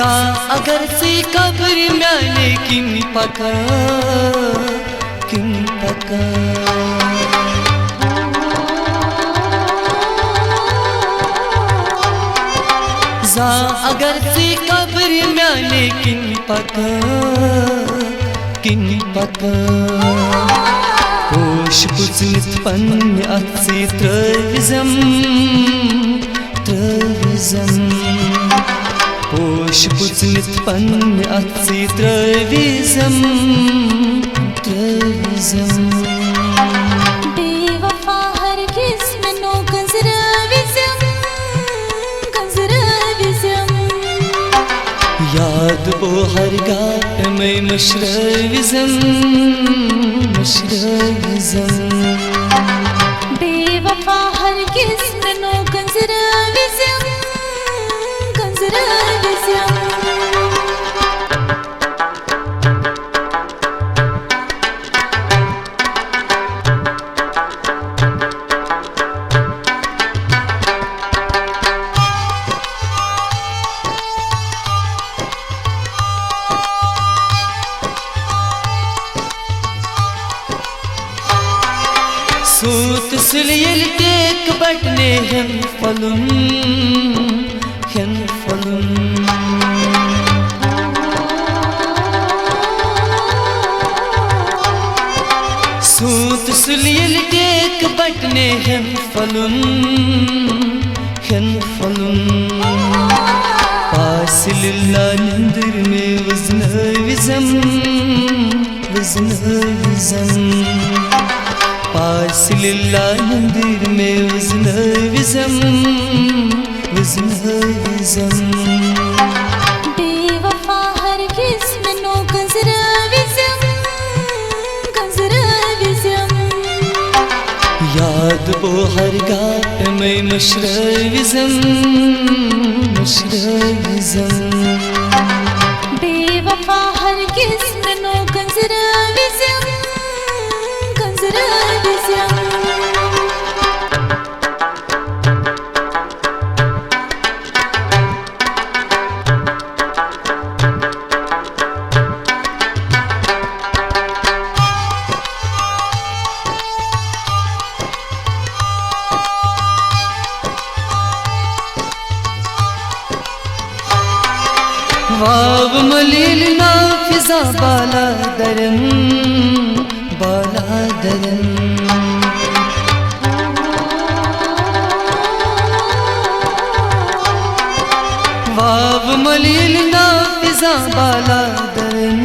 जा अगर से कब्र म्याने किम पका जा अगर से कब्र म्याने किम पका होश पुचनित पन्ने अत्से त्रविजम होश पुचनित पन्ने अत्से त्रविजम बेवफा हरगिज मनो गंजरविजम याद बो हरगाह में मशरविजम बेवफा हरगिज मनो गंजरविजम सूत सुलियल टेक बटने hem falun सूत सुलियल टेक बटने hem falun पासिलिल्ला निंदर में वज़न विज़म पासिलिल्ला निंदर में वज़न विज़म बेवफा हरगिज मनो गंजरविज़म याद बो हरगाह में मशरविज़म बेवफा हरगिज मनो गंजरविज़म वाव मलिल नाफिजा बाला दरम वाव मलिल नाफिजा बाला दरम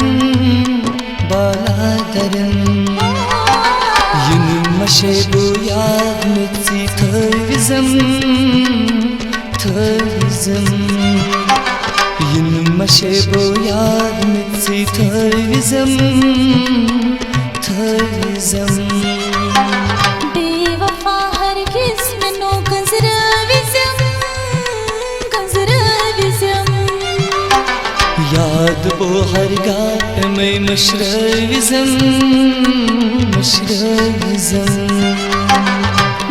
yin मशेबो याद मुझसे थरविज़म yin मशेबो याद मुझसे थरविज़म बेवफा हरगिज मनो गंजरविज़म याद बो हरगाह में मशरविज़म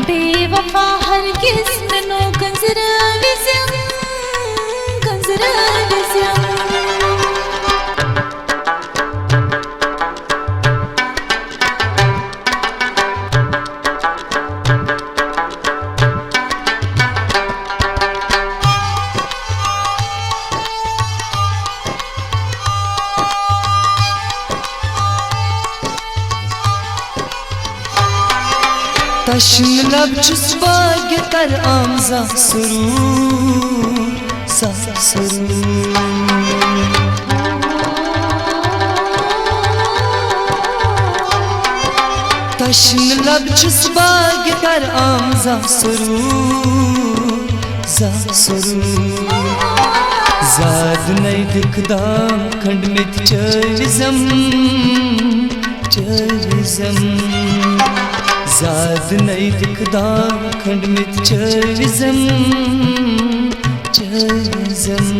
बेवफा हरगिज मनो गंजरविज़म Taşın labçız bagı tar amza surur sa surur. Taşın labçız bagı tar amza surur sa surur. Zad neydik dam khand mit charizam charizam. Zad neydik dam khand mit charizam charizam.